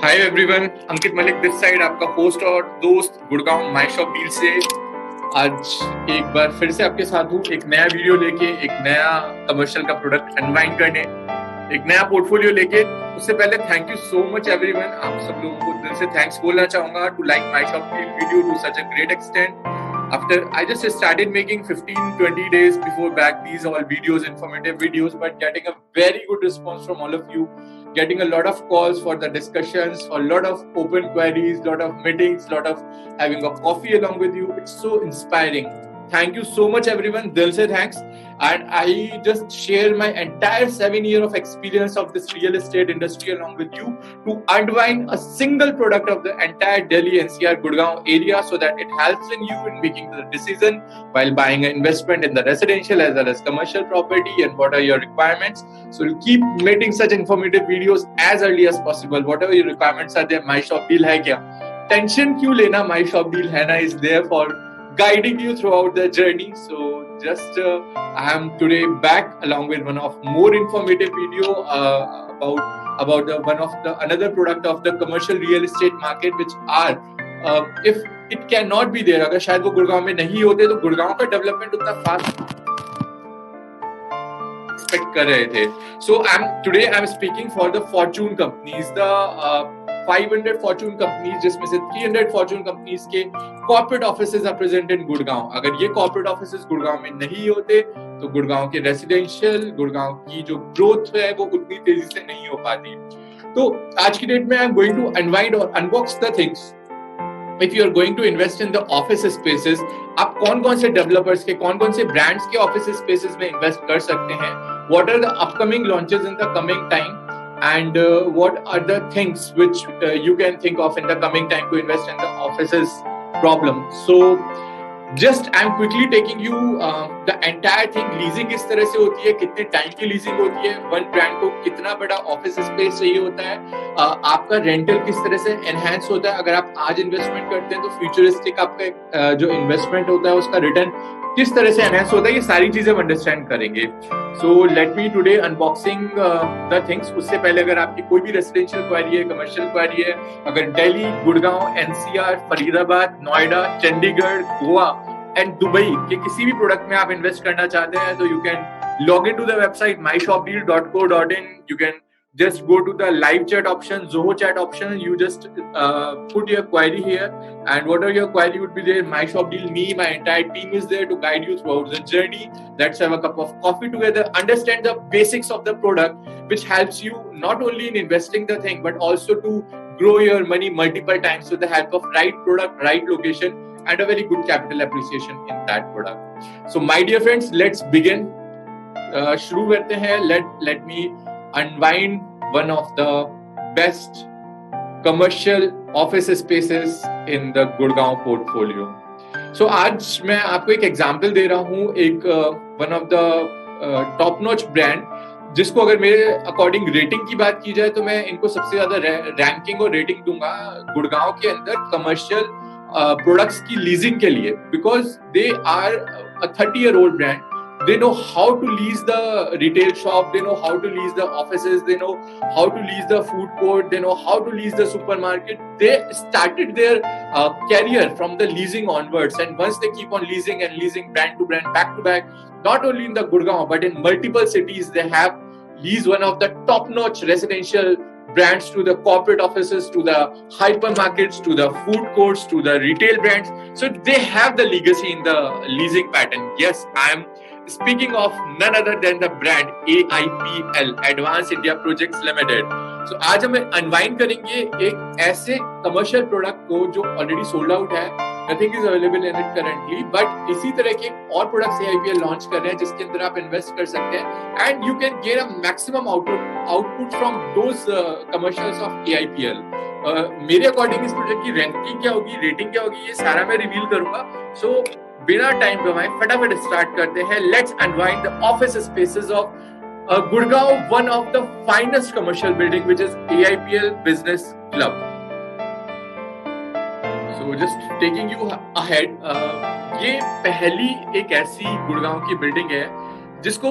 Hi everyone, Ankit Malik this side, आपका host और दोस्त गुड़गांव माई शॉप डील से। आज एक बार फिर से आपके साथ हूँ, एक नया वीडियो लेके, एक नया कमर्शियल का प्रोडक्ट अनवाइन करने, एक नया पोर्टफोलियो लेके। उससे पहले thank you so much everyone, आप सब लोगों को दिल से थैंक्स बोलना चाहूंगा to like my shop deal video to such a great extent. After I just started making 15-20 days before back these all videos, informative videos, but getting a very good response from all of you, getting a lot of calls for the discussions, for a lot of open queries, lot of meetings, lot of having a coffee along with you. It's so inspiring. Thank you so much everyone, dil se thanks. And I just share my entire 7 year of experience of this real estate industry along with you to unwind a single product of the entire Delhi NCR Gurgaon area, so that it helps in you in making the decision while buying an investment in the residential as well as commercial property, and what are your requirements. So we'll keep making such informative videos as early as possible. Whatever your requirements are there, My Shop Deal hai kya? Tension kyun lena, My Shop Deal hai na is there for guiding you throughout the journey. So just I am today back along with one of more informative video about one of the another product of the commercial real estate market, which are if it cannot be there, अगर शायद वो गुड़गांव में नहीं होते तो गुड़गांव का development उतना fast expect कर रहे थे. So today I'm speaking for the Fortune companies, the 500 Fortune companies, जिसमें से 300 Fortune companies के corporate offices are present in Gurgaon. अगर ये corporate offices गुड़गांव में नहीं होते तो गुड़गांव के रेसिडेंशियल, गुड़गांव की जो ग्रोथ है वो उतनी तेजी से नहीं हो पाती. तो आज की डेट में I am going to unwind और unbox the things. If you are going to invest in the office spaces, आप कौन-कौन से डेवलपर्स के, कौन-कौन से ब्रांड्स के ऑफिस स्पेसेस में इन्वेस्ट कर सकते हैं, what are the upcoming launches in the coming time, and what are the things which you can think of in the coming time to invest in the offices problem. So just I'm quickly taking you the entire thing. Leasing किस तरह से होती है, कितने time की leasing होती है, one brand को कितना बड़ा ऑफिस स्पेस चाहिए होता है, आपका रेंटल किस तरह से एनहांस होता है, अगर आप आज इन्वेस्टमेंट करते हैं तो फ्यूचरिस्टिक आपका जो इन्वेस्टमेंट होता है उसका रिटर्न किस तरह से एनहांस होता है, ये सारी चीजें हम अंडरस्टैंड करेंगे. So let me today unboxing the things. उससे पहले अगर आपकी कोई भी रेसिडेंशियल क्वेरी है, कमर्शियल क्वेरी है, अगर Delhi, Gurgaon, NCR, Faridabad, Noida, Chandigarh, Goa and Dubai के किसी भी प्रोडक्ट में आप इन्वेस्ट करना चाहते हैं तो you can log in to the website myshopdeal.co.in. You can just go to the live chat option, Zoho chat option. You just put your query here, and whatever your query would be there, My Shop Deal, my entire team is there to guide you throughout the journey. Let's have a cup of coffee together, understand the basics of the product, which helps you not only in investing the thing but also to grow your money multiple times with the help of right product, right location, and a very good capital appreciation in that product. So my dear friends, let's begin. शुरू करते हैं. Let me unwind one of the best commercial office spaces in the Gurgaon portfolio. So आज मैं आपको एक example दे रहा हूँ, एक one of the top notch brand, जिसको अगर मेरे अकॉर्डिंग रेटिंग की बात की जाए तो मैं इनको सबसे ज्यादा रैंकिंग और रेटिंग दूंगा गुड़गांव के अंदर कमर्शियल प्रोडक्ट्स की लीजिंग के लिए, because they are a 30-year-old brand. They know how to lease the retail shop, they know how to lease the offices, they know how to lease the food court, they know how to lease the supermarket. They started their career from the leasing onwards, and once they keep on leasing and leasing brand to brand, back to back, not only in the Gurgaon but in multiple cities, they have leased one of the top notch residential brands to the corporate offices, to the hypermarkets, to the food courts, to the retail brands. So they have the legacy in the leasing pattern. Yes, I am speaking of none other than the brand AIPL, Advanced India Projects Limited. So आज हम unwind करेंगे एक ऐसे commercial product को जो already sold out है, nothing is available in it currently, but इसी तरह के और प्रोडक्ट्स AIPL लॉन्च कर रहे हैं जिसके अंदर आप इन्वेस्ट कर सकते हैं, and you can get a maximum output from those commercials of AIPL. मेरे अकॉर्डिंग इस प्रोडक्ट की रैंकिंग क्या होगी, रेटिंग क्या होगी, ये सारा मैं रिवील करूंगा. सो बिना टाइम गवाए फटाफट स्टार्ट करते हैं. Let's unwind the office spaces of Gurgaon, one of the finest commercial building, which is AIPL Business Club. So just taking you ahead, ये पहली एक ऐसी गुड़गांव की बिल्डिंग है जिसको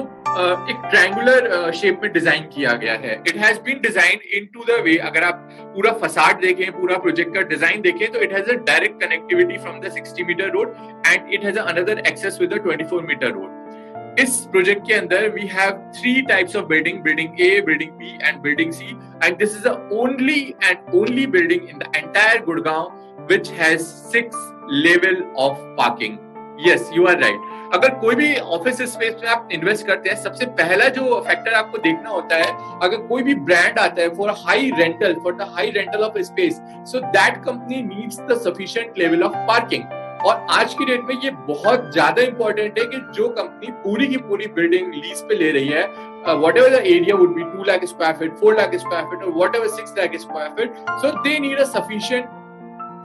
एक ट्रायंगुलर शेप में डिजाइन किया गया है. It has been designed into the way, अगर आप पूरा फसाड देखें, पूरा प्रोजेक्ट का डिजाइन देखें, तो it has a direct connectivity from the 60 meter road and it has another access with the 24 meter road. इस प्रोजेक्ट के अंदर we have 3 types of building, building A, building B and building C, and this is the only building in the entire Gurgaon which has 6 level of parking. Yes, you are right. अगर कोई भी office space में आप invest करते हैं, सबसे पहला जो फैक्टर आपको देखना होता है, अगर कोई भी ब्रांड आता है for high rental of space, so that company needs the sufficient level of parking. और आज की डेट में ये बहुत ज्यादा इंपॉर्टेंट है कि जो कंपनी पूरी की पूरी बिल्डिंग लीज पे ले रही है, whatever the area would be, 2 lakh square feet, 4 lakh square feet, or whatever 6 lakh square feet, so they need a sufficient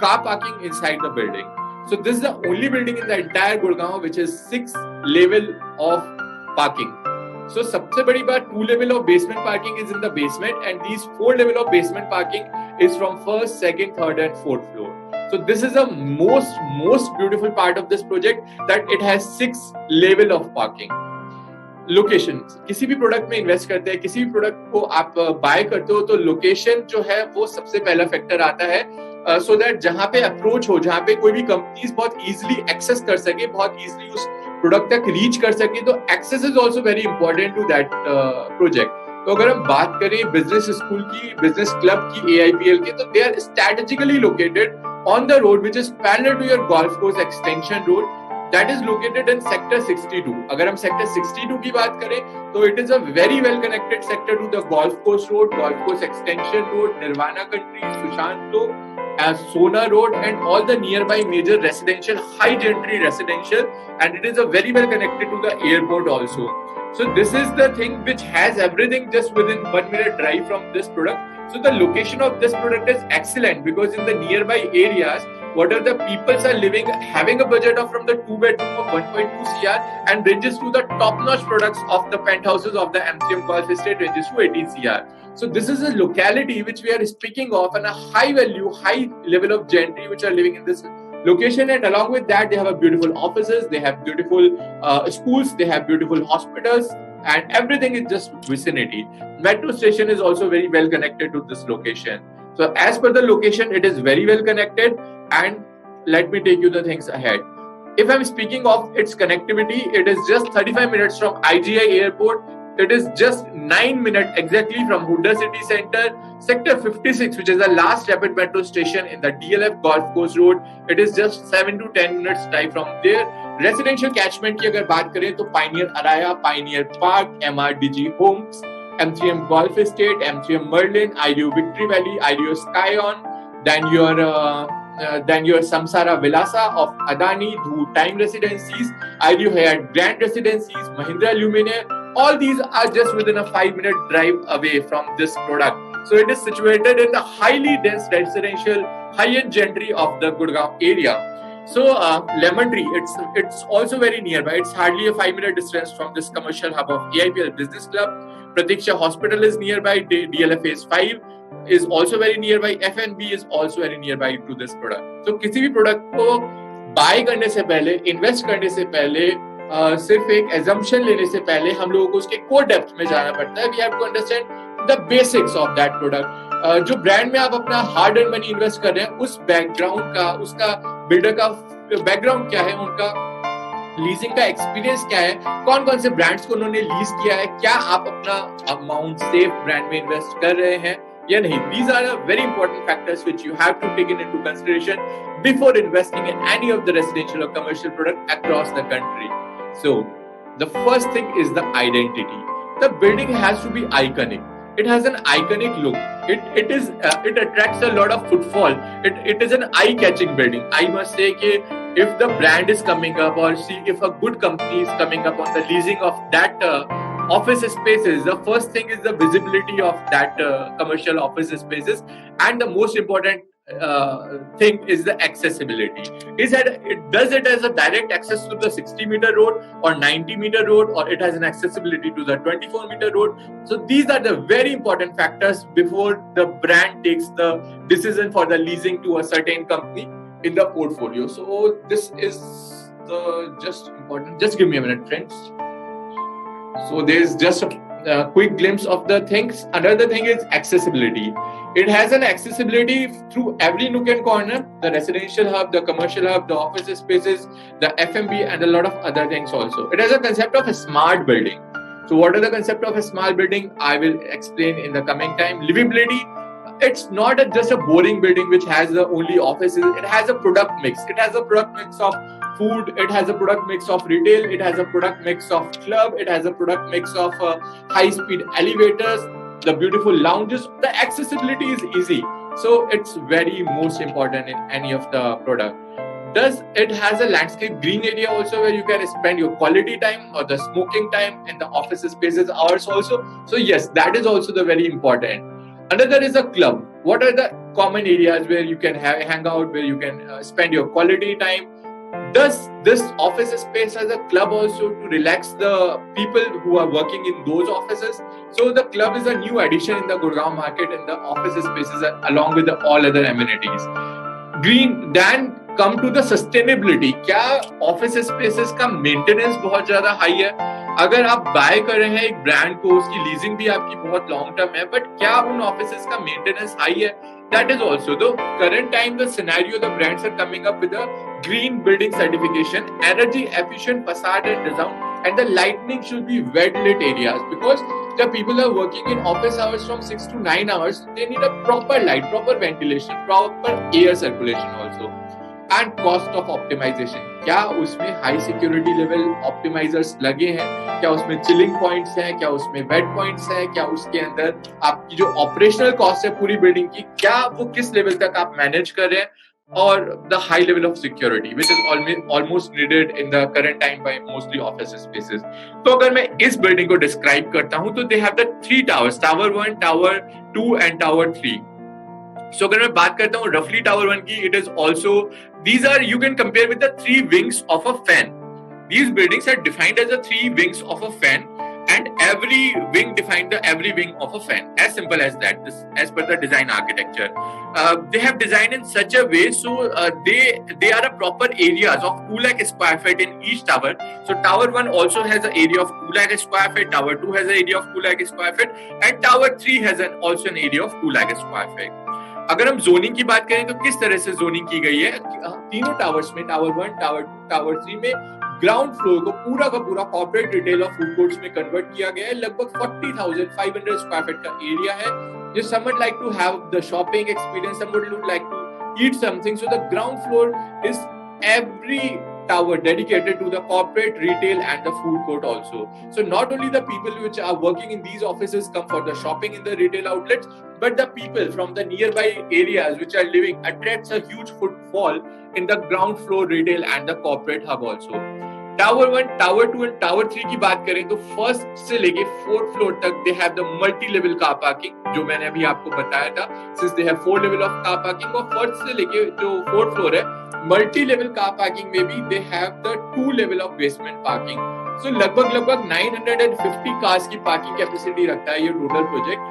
car parking inside the building. So this is the only building in the entire Gurgaon which is 6 level of parking. So सबसे बड़ी बात, 2 level of basement parking is in the basement, and these 4 level of basement parking is from first, second, third and fourth floor. So this is the most beautiful part of this project, that it has 6 level of parking. Location, किसी भी product में invest करते हैं, किसी भी product को आप bye करते हो, तो लोकेशन जो है वो सबसे पहला फैक्टर आता है, सो दैट जहां पे अप्रोच हो, जहां पे कोई भी कंपनीज बहुत इजीली एक्सेस कर सके, बहुत इजीली उस प्रोडक्ट तक रीच कर सके. तो access is also very important to that project. तो अगर हम बात करें बिजनेस स्कूल की, बिजनेस क्लब की, AIPL के, तो they are strategically located on the road which is parallel to your golf course extension road, that is located in sector 62. अगर हम sector 62 की बात करें, तो it is a very well connected sector to the golf course road, golf course extension road, Nirvana Country, Sushanto, Sona Road, and all the nearby major residential, high gentry residential, and it is a very well connected to the airport also. So this is the thing which has everything just within 1 minute drive from this product. So the location of this product is excellent, because in the nearby areas, whatever the peoples are living, having a budget of from the 2 bedroom of 1.2 CR and ranges to the top-notch products of the penthouses of the MCM Golf Estate ranges to 18 CR. So this is a locality which we are speaking of, and a high value, high level of gentry which are living in this location, and along with that they have a beautiful offices, they have beautiful schools, they have beautiful hospitals, and everything is just vicinity. Metro station is also very well connected to this location. So as per the location, it is very well connected. And let me take you the things ahead. If I'm speaking of its connectivity, it is just 35 minutes from IGI airport. It is just 9 minutes exactly from Huda City Center, sector 56, which is the last rapid metro station in the DLF Golf Course Road. It is just 7 to 10 minutes drive from there. Residential catchment की अगर बात करें, तो Pioneer Araya, Pioneer Park, MRDG Homes, MCM Golf Estate, MCM Merlin, IDO Victory Valley, IDO Skyon, then your Samsara Vilasa of Adani, Dhoo Time Residencies, IDO Hyatt Grand Residencies, Mahindra Luminaire, all these are just within a 5-minute drive away from this product. So it is situated in the highly dense residential, high-end gentry of the Gurgaon area. So Lemon Tree, it's also very nearby. It's hardly a 5-minute distance from this commercial hub of AIPL Business Club. Pratiksha Hospital is nearby. DLF Phase 5 is also very nearby. FNB is also very nearby to this product. So किसी भी product को bye करने से पहले, invest करने से पहले, सिर्फ एक assumption लेने से पहले हम लोगों को उसके कोर डेप्थ में जाना पड़ता है. We have to understand the basics of that product. जो ब्रांड में आप अपना हार्ड एंड मनी इन्वेस्ट कर रहे हैं, उस बैकग्राउंड का, उसका बिल्डर का बैकग्राउंड क्या है, उनका लीजिंग का एक्सपीरियंस क्या है, कौन कौन से ब्रांड्स को उन्होंने लीज किया है, क्या आप अपना अमाउंट सेफ ब्रांड में इन्वेस्ट कर रहे हैं या नहीं. These are very important factors which you have to take into consideration before investing in any of the residential or commercial product across the country. So the first thing is the identity. The building has to be iconic. It has an iconic look. It attracts a lot of footfall. It is an eye-catching building. I must say that if the brand is coming up, or see if a good company is coming up on the leasing of that office spaces, the first thing is the visibility of that commercial office spaces, and the most important thing is the accessibility. Does it has a direct access to the 60-meter road or 90-meter road, or it has an accessibility to the 24-meter road? So these are the very important factors before the brand takes the decision for the leasing to a certain company in the portfolio. So this is the just important. Just give me a minute, friends. So there's just a quick glimpse of the things. Another thing is accessibility. It has an accessibility through every nook and corner, the residential hub, the commercial hub, the office spaces, the F&B, and a lot of other things also. It has a concept of a smart building. So what are the concept of a smart building? I will explain in the coming time. Livability. It's not just a boring building which has the only offices. It has a product mix. It has a product mix of food, it has a product mix of retail, it has a product mix of club, it has a product mix of high speed elevators, the beautiful lounges. The accessibility is easy, so it's very most important in any of the product. Does it has a landscape green area also where you can spend your quality time or the smoking time in the office spaces hours also? So yes, that is also the very important. Another is a club. What are the common areas where you can hang out, where you can spend your quality time? Does this office space as a club also to relax the people who are working in those offices? So the club is a new addition in the Gurgaon market in the office spaces along with all other amenities. Green, then come to the sustainability. क्या office spaces का maintenance बहुत ज्यादा high है? अगर आप bye कर रहे हैं एक ब्रांड को, उसकी लीजिंग भी आपकी बहुत लॉन्ग टर्म है, बट क्या उन ऑफिसेस का मेंटेनेंस हाई है? That is also the current time, the scenario, the brands are coming up with a green building certification, energy efficient facade and design, and the lighting should be well lit areas, because the people are working in office hours from 6 to 9 hours. They need a proper light, proper ventilation, proper air circulation also. And cost of optimization. क्या उसमें high security level optimisers लगे हैं? क्या उसमें chilling points हैं? क्या उसमें wait points हैं? क्या उसके अंदर आपकी जो ऑपरेशनल कॉस्ट है पूरी बिल्डिंग की, क्या वो किस लेवल तक आप मैनेज कर रहे हैं? और the high level of security which is almost needed in the current time bye mostly office spaces. तो अगर मैं इस बिल्डिंग को डिस्क्राइब करता हूं तो दे have the 3 towers, tower 1, tower 2 and tower 3. So अगर मैं बात करता हूँ रफली टावर 1 की, it is also, these are, you can compare with the 3 wings of a fan. These buildings are defined as the 3 wings of a fan, and every wing defined the every wing of a fan. As simple as that. This, as per the design architecture, they have designed in such a way so they are a proper areas of 2 lakh square feet in each tower. So tower 1 also has an area of 2 lakh square feet. Tower 2 has an area of 2 lakh square feet, and tower 3 has also an area of 2 lakh square feet. अगर हम zoning की बात करें तो किस तरह से zoning की गई है तीनों टावर्स में, टावर 1, टावर 2, टावर 3 में ग्राउंड फ्लोर को पूरा का पूरा कॉर्पोरेट रिटेल और फूड कोर्ट्स में कन्वर्ट किया गया है. लगभग 40,500 स्क्वायर फीट का एरिया है. जो someone like to have the shopping experience, someone would like to eat something, so the ground floor is every tower dedicated to the corporate, retail and the food court also. So not only the people which are working in these offices come for the shopping in the retail outlets, but the people from the nearby areas which are living attracts a huge footfall in the ground floor retail and the corporate hub also. Tower 1, tower 2 and tower 3 की बात करें तो first से लेके 4th floor तक दे have the multi level car parking, जो मैंने अभी आपको बताया था. Since they have 4 level of car parking, और फर्स्ट से लेके जो 4th फ्लोर है मल्टी लेवल कार पार्किंग में भी they have the 2 level of basement parking. So लगभग 950 कार्स की पार्किंग कैपेसिटी रखता है ये टोटल प्रोजेक्ट.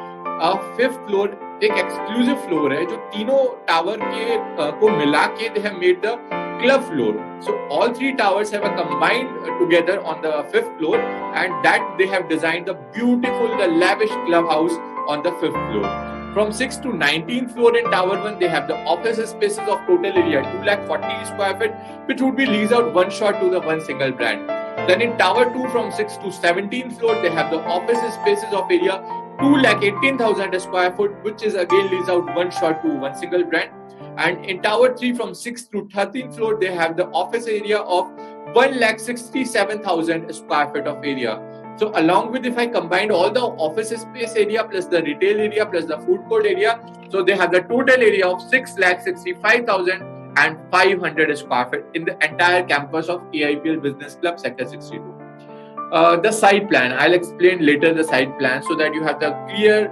5th फ्लोर एक एक्सक्लूसिव फ्लोर है जो तीनों टावर के को मिला के they have made the club floor. So all 3 towers have a combined together on the 5th floor, and that they have designed the beautiful, the lavish clubhouse on the 5th floor. From 6th to 19th floor in Tower 1, they have the office spaces of total area 240 square feet, which would be leased out one shot to the one single brand. Then in Tower 2, from 6th to 17th floor, they have the office spaces of area 218,000 square foot, which is again leased out one shot to one single brand. And in Tower 3, from 6th to 13th floor, they have the office area of 167,000 square feet of area. So along with, if I combined all the office space area plus the retail area plus the food court area, so they have the total area of 665,500 square feet in the entire campus of AIPL Business Club Sector 62. The site plan, I'll explain later the site plan so that you have the clear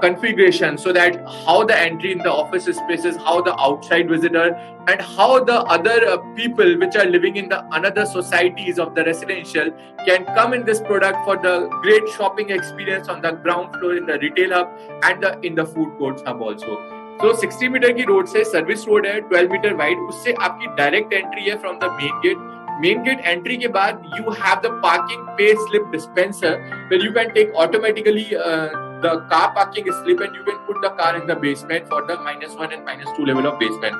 configuration, so that how the entry in the office spaces, how the outside visitor, and how the other people which are living in the another societies of the residential can come in this product for the great shopping experience on the ground floor in the retail hub and in the food courts hub also. So 60 metre की road से service road है 12 metre wide, उससे आपकी direct entry है from the main gate. main gate entry के बाद you have the parking pay slip dispenser where you can take automatically the car parking slip and you can put the car in the basement for the -1 and -2 level of basement.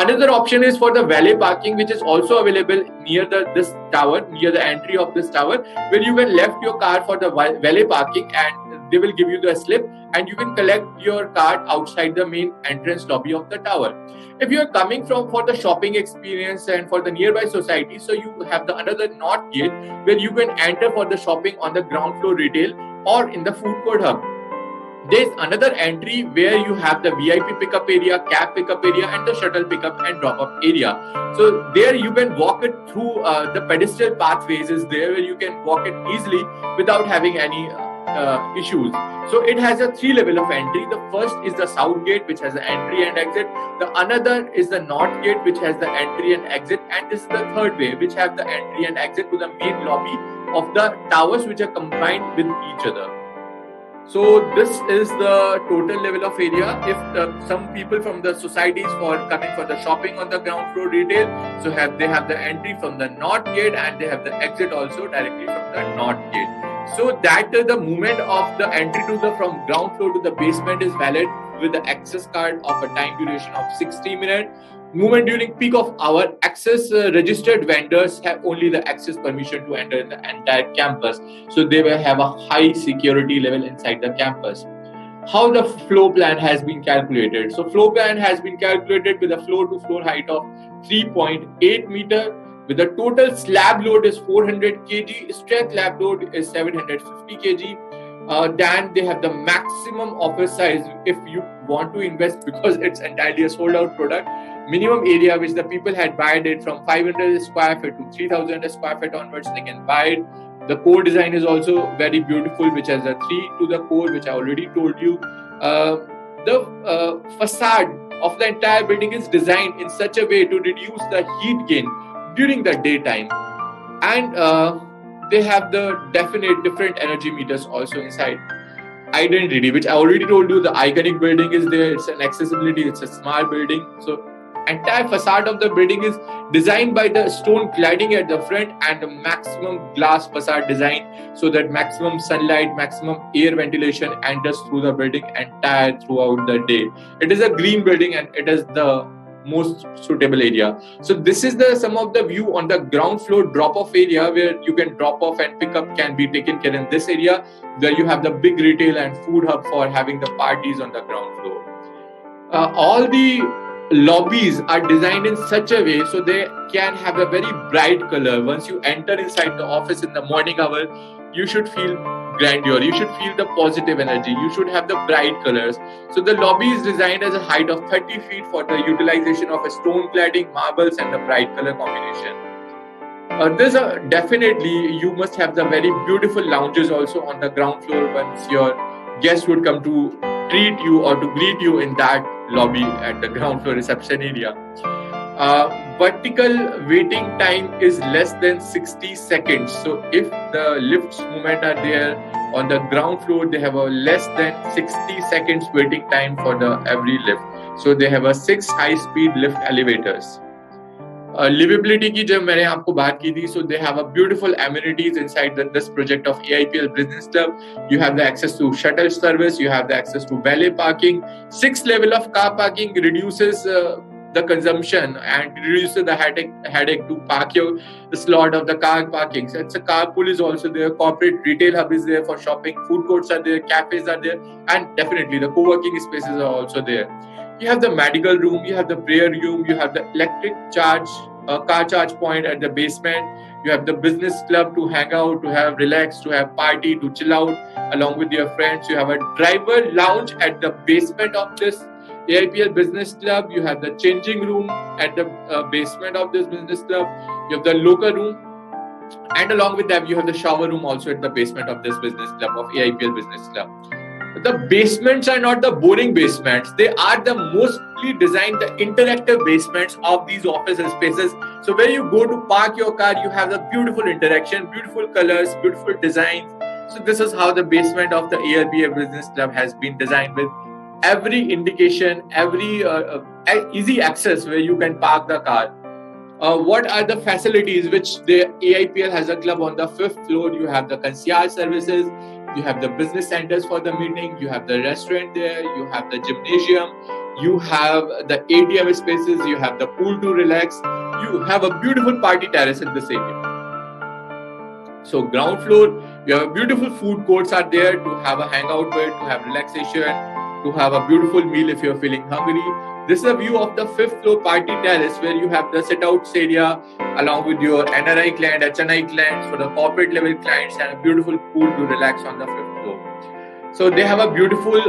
Another option is for the valet parking, which is also available near this tower, near the entry of this tower, where you can left your car for the valet parking and they will give you the slip and you can collect your card outside the main entrance lobby of the tower. If you are coming from for the shopping experience and for the nearby society, so you have the another north gate where you can enter for the shopping on the ground floor retail or in the food court hub. There's another entry where you have the VIP pickup area, cab pickup area, and the shuttle pickup and drop-up area. So there you can walk it through the pedestrian pathways is there where you can walk it easily without having any issues. So it has a 3 level of entry. The first is the south gate, which has an entry and exit. The another is the north gate, which has the entry and exit. And this is the third way, which have the entry and exit to the main lobby of the towers, which are combined with each other. So this is the total level of area. If some people from the societies for coming for the shopping on the ground floor retail, so they have the entry from the north gate and they have the exit also directly from the north gate. So that the movement of the entry to the from ground floor to the basement is valid with the access card of a time duration of 60 minutes. Movement during peak of hour, access registered vendors have only the access permission to enter in the entire campus. So they will have a high security level inside the campus. How the floor plan has been calculated? So floor plan has been calculated with a floor to floor height of 3.8 meter. With the total slab load is 400 kg, strength slab load is 750 kg. Then they have the maximum office size if you want to invest because it's entirely a sold out product. Minimum area which the people had bought it from 500 square feet to 3000 square feet onwards, they can buy it. The core design is also very beautiful, which has a 3 to the core, which I already told you. The facade of the entire building is designed in such a way to reduce the heat gain during the daytime. And they have the definite different energy meters also inside. Identity, which I already told you, the iconic building is there. It's an accessibility, it's a smart building. So entire facade of the building is designed by the stone cladding at the front and the maximum glass facade design so that maximum sunlight, maximum air ventilation enters through the building entire throughout the day. It is a green building and it is the most suitable area. So this is the some of the view on the ground floor drop-off area where you can drop off and pick up can be taken care in this area where you have the big retail and food hub for having the parties on the ground floor. All the lobbies are designed in such a way so they can have a very bright color. Once you enter inside the office in the morning hour, you should feel grandeur, you should feel the positive energy, you should have the bright colors. So the lobby is designed as a height of 30 feet for the utilization of a stone cladding, marbles and the bright color combination. There's definitely you must have the very beautiful lounges also on the ground floor once your guests would come to treat you or to greet you in that lobby at the ground floor reception area. Vertical waiting time is less than 60 seconds. So if the lifts movement are there on the ground floor, they have a less than 60 seconds waiting time for the every lift. So they have a 6 high-speed lift elevators. Livability की जब मैंने आपको बात की थी, so they have a beautiful amenities inside this project of AIPL Business Club. You have the access to shuttle service, you have the access to valet parking. 6 level of car parking reduces the consumption and reduces the headache to park your slot of the car parking. So it's a carpool is also there, corporate retail hub is there for shopping, food courts are there, cafes are there, and definitely the co-working spaces are also there. You have the medical room, you have the prayer room, you have the electric charge, car charge point at the basement. You have the business club to hang out, to have relax, to have party, to chill out along with your friends. You have a driver lounge at the basement of this AIPL Business Club. You have the changing room at the basement of this business club. You have the locker room. And along with that, you have the shower room also at the basement of this business club of AIPL Business Club. The basements are not the boring basements. They are the mostly designed, the interactive basements of these office spaces. So where you go to park your car, you have the beautiful interaction, beautiful colors, beautiful designs. So this is how the basement of the AIPL Business Club has been designed with every indication, every easy access where you can park the car. What are the facilities which the AIPL has a club on the 5th floor? You have the concierge services, you have the business centers for the meeting, you have the restaurant there, you have the gymnasium, you have the ATM spaces, you have the pool to relax, you have a beautiful party terrace in this area. So ground floor, you have beautiful food courts are there to have a hangout with, to have relaxation, to have a beautiful meal if you're feeling hungry. This is a view of the 5th floor party terrace where you have the sit-outs area along with your NRI client, HNI clients, for the corporate level clients, and a beautiful pool to relax on the 5th floor. So they have a beautiful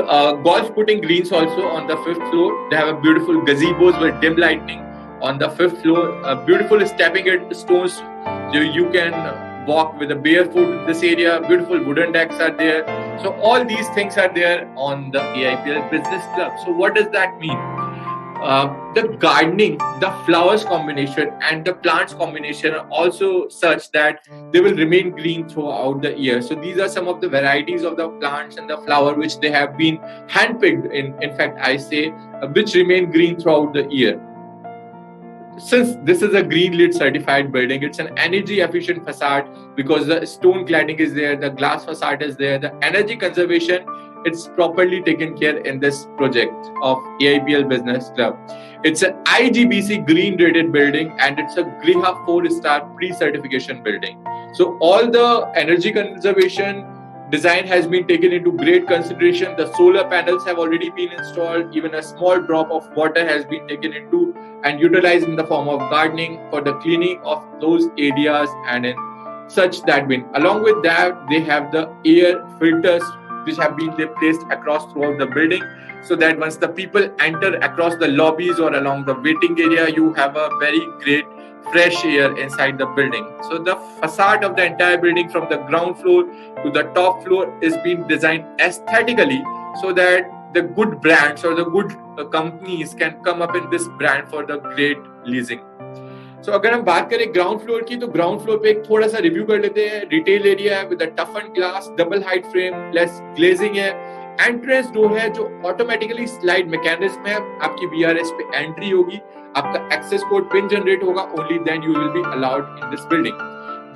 golf putting greens also on the 5th floor. They have a beautiful gazebos with dim lighting on the 5th floor. Beautiful stepping stones, so you can walk with a barefoot in this area. Beautiful wooden decks are there. So all these things are there on the AIPL Business Club. So what does that mean? The gardening, the flowers combination and the plants combination are also such that they will remain green throughout the year. So these are some of the varieties of the plants and the flower which they have been handpicked in fact I say which remain green throughout the year. Since this is a green LEED certified building, it's an energy efficient facade because the stone cladding is there, the glass facade is there, the energy conservation, it's properly taken care in this project of AIPL Business Club. It's an IGBC green rated building and it's a GRIHA 4-star pre-certification building. So all the energy conservation design has been taken into great consideration. The solar panels have already been installed. Even a small drop of water has been taken into and utilized in the form of gardening for the cleaning of those areas and in such that bin. Along with that, they have the air filters which have been placed across throughout the building so that once the people enter across the lobbies or along the waiting area, you have a very great fresh air inside the building. So the facade of the entire building from the ground floor to the top floor is being designed aesthetically so that the good brands or the good companies can come up in this brand for the great leasing. So अगर हम बात करें ground floor की तो ground floor पे एक थोड़ा सा रिव्यू कर लेते हैं. रिटेल एरिया है with a टफन glass, double height frame plus glazing है. एंट्रेंस डोर है जो ऑटोमेटिकली स्लाइड मैकेनिज्म है. आपकी बीआरएस पे एंट्री होगी, आपका एक्सेस कोड पिन जनरेट होगा, only then you will be allowed in this building.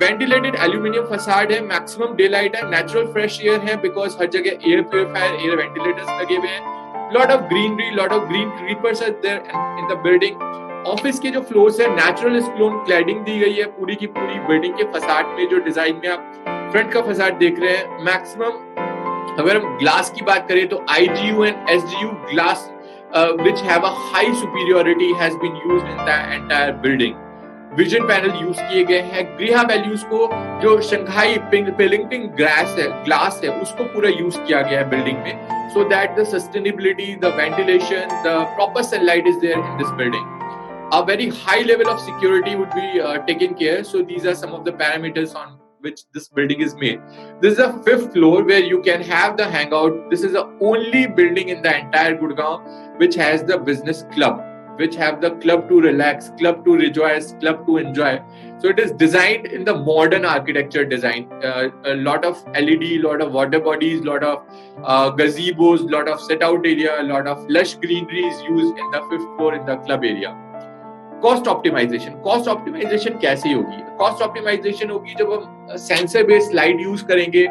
Ventilated aluminium facade है, मैक्सिमम डे लाइट है, नेचुरल फ्रेश एयर है बिकॉज हर जगह एयर प्यूरिफायर, एयर वेंटिलेटर्स लगे हुए हैं. Lot of greenery, lot of green creepers are there in the building. Office के जो फ्लोर्स है नेचुरल स्टोन क्लैडिंग दी गई है पूरी की पूरी बिल्डिंग के फसाड में. जो डिजाइन में आप फ्रंट का फसाड देख रहे हैं मैक्सिमम. अगर हम ग्लास की बात करें तो IGU and SGU glass which have a high superiority has been used in the entire building. Vision panel use किए गए हैं. ग्रीहा वैल्यूज को जो शंघाई पिलिंगटिंग ग्लास है उसको पूरा यूज किया गया है बिल्डिंग में so that the sustainability, the ventilation, the proper sunlight is there in this building. A very high level of security would be taken care. So these are some of the parameters on which this building is made. This is a 5th floor where you can have the hangout. This is the only building in the entire Gurgaon which has the business club, which have the club to relax, club to rejoice, club to enjoy. So it is designed in the modern architecture design. A lot of LED, lot of water bodies, lot of gazebos, lot of sit-out area, a lot of lush greenery is used in the 5th floor in the club area. Cost optimisation. Cost optimisation कैसे होगी? Cost optimisation होगी जब हम sensor based light use करेंगे.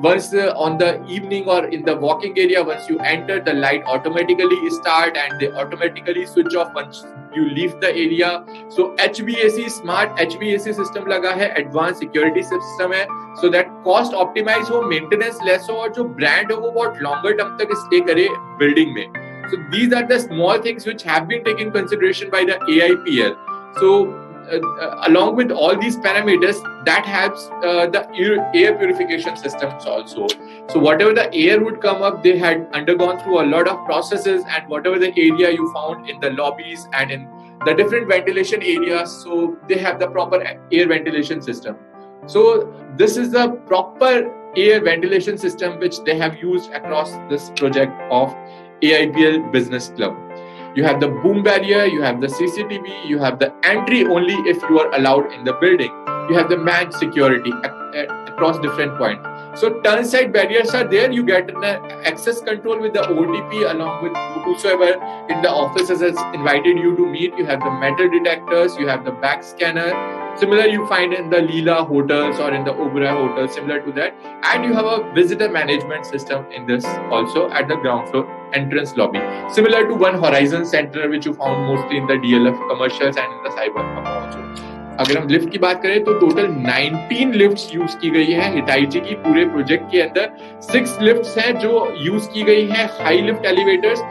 Once on the evening और in the walking area, once you enter the light automatically start and they automatically switch off once you leave the area. So HVAC smart HVAC system लगा है, advance security system है so that cost optimise हो, maintenance less हो और जो brand हो वो बहुत लॉन्गर टर्म तक स्टे करे बिल्डिंग में. So these are the small things which have been taken consideration by the AIPL. So along with all these parameters, that helps the air purification systems also. So whatever the air would come up, they had undergone through a lot of processes, and whatever the area you found in the lobbies and in the different ventilation areas, so they have the proper air ventilation system. So this is the proper air ventilation system which they have used across this project of AIPL Business Club. You have the boom barrier, you have the CCTV, you have the entry only if you are allowed in the building. You have the managed security across different points. So turn side barriers are there. You get an access control with the OTP along with whosoever in the offices has invited you to meet. You have the metal detectors, you have the back scanner. Similar you find in the Leela hotels or in the Oberoi hotels, similar to that. And you have a visitor management system in this also at the ground floor entrance lobby. Similar to One Horizon Center which you found mostly in the DLF commercials and in the Cyber Hub also. अगर हम lift की बात करें तो total 19 lifts use की गई है Hitachi की पूरे प्रोजेक्ट के अंदर। 6 लिफ्ट्स हैं जो यूज की गई है हाई लिफ्ट एलिवेटर्स,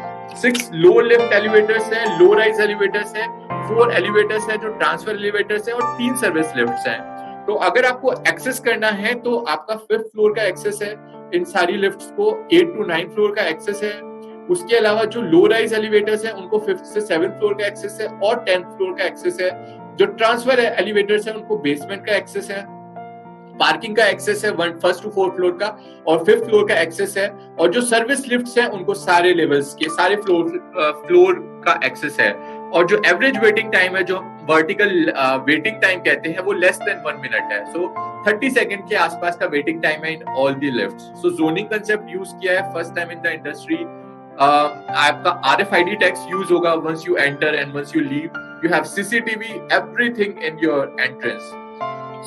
6 लो लिफ्ट एलिवेटर्स हैं, लो राइज एलिवेटर्स हैं, 4 एलिवेटर्स हैं जो ट्रांसफर एलिवेटर्स हैं और 3 सर्विस लिफ्ट्स हैं। तो अगर आपको एक्सेस करना है तो आपका 5th फ्लोर का एक्सेस है, इन सारी लिफ्ट्स को 8 to 9 फ्लोर का एक्सेस है। उसके अलावा जो लो राइज एलिवेटर्स हैं उनको 5th से 7th फ्लोर का एक्सेस है और 10th फ्लोर का एक्सेस है। जो ट्रांसफर एलिवेटर्स है उनको बेसमेंट का एक्सेस है, पार्किंग का एक्सेस है 1st to 4th फ्लोर का और 5th फ्लोर का एक्सेस है। और जो सर्विस लिफ्ट्स हैं उनको सारे लेवल्स के सारे फ्लोर का एक्सेस है। और जो एवरेज वेटिंग टाइम है, जो वर्टिकल वेटिंग टाइम कहते हैं, वो लेस देन 1 मिनट है। सो 30 सेकंड के आसपास का वेटिंग टाइम है in all the lifts. So zoning concept use किया है first time in the industry. आपका RFID टैग्स यूज होगा once you enter and once you leave. You have CCTV everything in your entrance.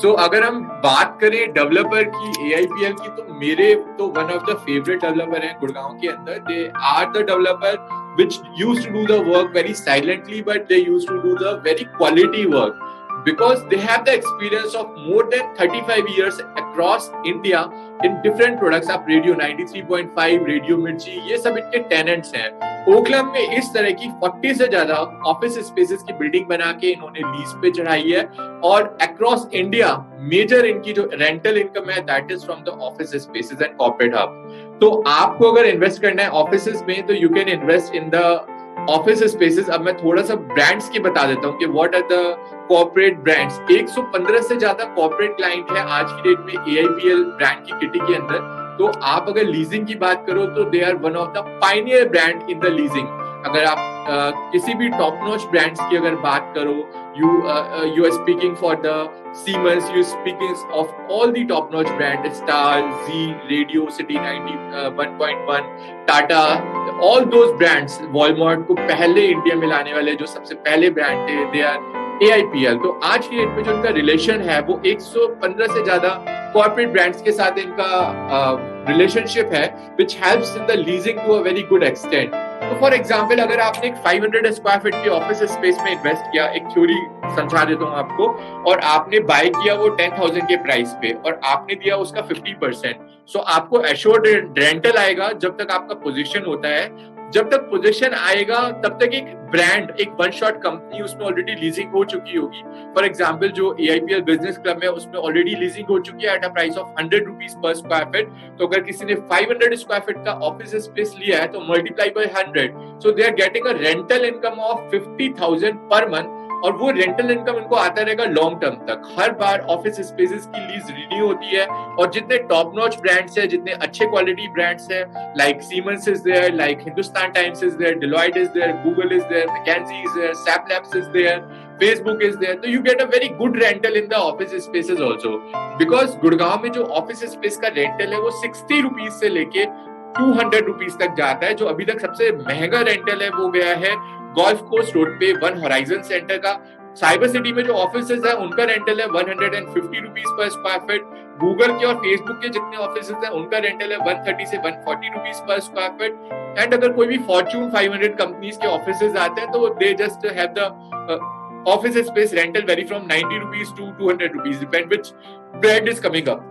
So अगर हम बात करें developer की, AIPL की, तो मेरे तो one of the favourite developer हैं गुड़गांव के अंदर। They are the developer which used to do the work very silently, but they used to do the very quality work because they have the experience of more than 35 years across India in different products। आप radio 93.5, radio मिर्ची, ये सब इनके tenants हैं। ओखलम में इस तरह की 40 से ज्यादा ऑफिस स्पेसेस की बिल्डिंग बना के इन्होंने लीज पे चढ़ाई है और अक्रॉस इंडिया मेजर इनकी जो रेंटल इनकम है that is from the office spaces and corporate hub. तो आपको अगर इन्वेस्ट करना है ऑफिसेस में तो you can invest in the office spaces. अब मैं थोड़ा सा ब्रांड्स की बता देता हूँ कि what are the corporate brands. 115 से ज्यादा कॉर्पोरेट क्लाइंट है आज की डेट में AIPL ब्रांड की किटी के अंदर। तो आप अगर लीजिंग की बात करो तो they are one of the pioneer brand in the leasing. अगर आप किसी भी टॉप नॉच ब्रांड्स की अगर बात करो, you are speaking for the Siemens, you are speaking of all the top notch brand, Star, Z, Radio City 91.1, Tata, all those brands, Walmart को पहले इंडिया में लाने वाले जो सबसे पहले ब्रांड थे, they are AIPL। तो आज की डेट में जो इनका रिलेशन है वो 115 से ज्यादा कॉर्पोरेट ब्रांड्स के साथ इनका रिलेशनशिप है which helps in the leasing to a very good extent। तो फॉर एग्जाम्पल अगर आपने एक 500 स्क्वायर फीट की ऑफिस स्पेस में इन्वेस्ट किया, एक थ्योरी समझा देता हूँ आपको, और आपने बाय किया वो 10,000 के प्राइस पे और आपने दिया उसका 50%, सो आपको एश्योर्ड रेंटल आएगा जब तक आपका पोजीशन होता है। जब तक पोजीशन आएगा तब तक एक ब्रांड, एक वन शॉट कंपनी उसमें ऑलरेडी लीजिंग हो चुकी होगी। फॉर एग्जांपल जो AIPL बिजनेस क्लब में उसमें ऑलरेडी लीजिंग हो चुकी है at a price of 100 rupees per square feet. तो अगर किसी ने 500 स्क्वायर फीट का ऑफिस स्पेस लिया है तो multiply by 100, so they are getting a rental income of 50,000 per month. और वो रेंटल इनकम इनको आता रहेगा लॉन्ग टर्म तक। हर बार ऑफिस स्पेसेस की लीज रिन्यू होती है और जितने टॉप नॉच ब्रांड्स हैं, जितने अच्छे क्वालिटी ब्रांड्स हैं, like Siemens is there, like Hindustan Times is there, Deloitte is there, Google is there, McKinsey is there, SAP Labs is there, Facebook is there, so you get a very good rental in the office spaces also because Gurgaon में जो office space का rental है वो 60 rupees से लेके 200 rupees तक जाता है। जो अभी तक सबसे महंगा रेंटल है वो गया है गोल्फ कोर्स रोड पे वन होराइजन सेंटर का। साइबर सिटी में जो ऑफिसेज है उनका रेंटल है 150 rupees per square feet. Google के और फेसबुक के जितने ऑफिसेज हैं उनका रेंटल है 130 से 140 rupees per square feet. And अगर कोई भी फॉर्च्यून 500 कंपनीज के ऑफिसेज आते हैं तो they just have the office space rental vary from 90 rupees to 200 rupees, depend which brand is coming up.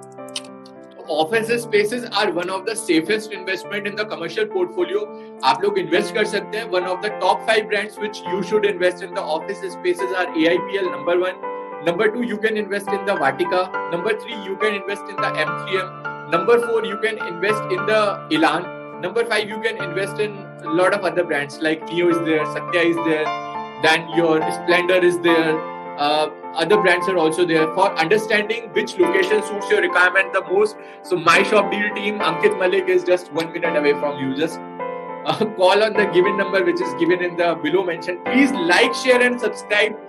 Office spaces are one of the safest investment in the commercial portfolio. आप लोग invest कर सकते हैं। One of the top 5 brands which you should invest in the office spaces are AIPL, number 1. Number 2, you can invest in the Vatica. Number 3, you can invest in the M3M. Number 4, you can invest in the Elan. Number 5, you can invest in a lot of other brands like Neo is there, Satya is there, then your Splendor is there, other brands are also there. For understanding which location suits your requirement the most, so my shop deal team Ankit Malik is just 1 minute away from you. Just call on the given number which is given in the below mention. Please like, share and subscribe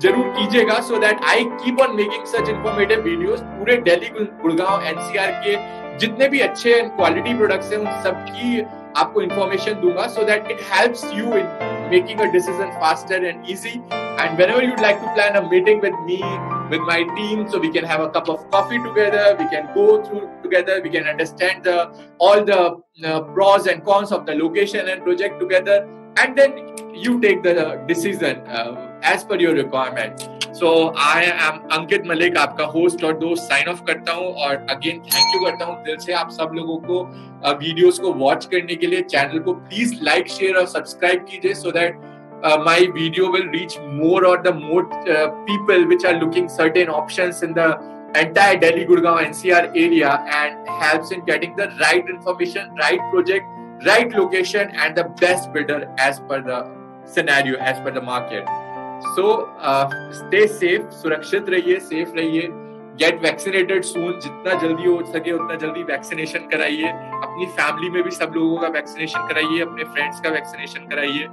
जरूर कीजिएगा so that I keep on making such informative videos। पूरे Delhi, Gurgaon, NCR के जितने भी अच्छे quality products हैं उन सब की आपको इंफॉर्मेशन दूंगा, so that it helps you in making a decision faster and easy. And whenever you'd like to plan a meeting with me, with my team, so we can have a cup of coffee together, we can go through together, we can understand all the pros and cons of the location and project together, and then you take the decision as per your requirement. So I am Ankit Malik, आपका host और दोस्त, sign of करता हूँ और again thank you करता हूँ दिल से आप सब लोगों को वीडियोस को वॉच करने के लिए। चैनल को प्लीज लाइक, शेयर और सब्सक्राइब कीजिए, so that my video will reach more or the more people which are looking certain options in the entire Delhi, Gurgaon, NCR area, and helps in getting the right information, right project, right location, and the best bidder as per the scenario, as per the market. So stay safe, सुरक्षित रहिए, safe रहिए, get vaccinated सून, जितना जल्दी हो सके उतना जल्दी vaccination कराइए, अपनी फैमिली में भी सब लोगों का वैक्सीनेशन कराइए, अपने फ्रेंड्स का वैक्सीनेशन कराइए,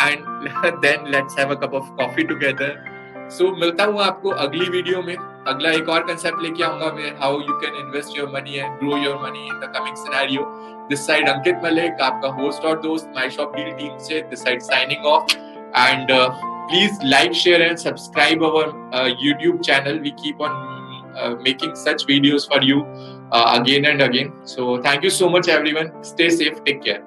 and then let's have a cup of coffee together. So मिलता हूँ आपको अगली वीडियो में, अगला एक और कंसेप्ट लेके आऊंगा मैं, how you can invest your money and grow your money in the coming scenario. This side Ankit Malik, आपका होस्ट और दोस्त माय शॉप डील टीम से, this side signing off, and please like, share and subscribe our YouTube channel. We keep on making such videos for you again and again. So thank you so much everyone. Stay safe. Take care.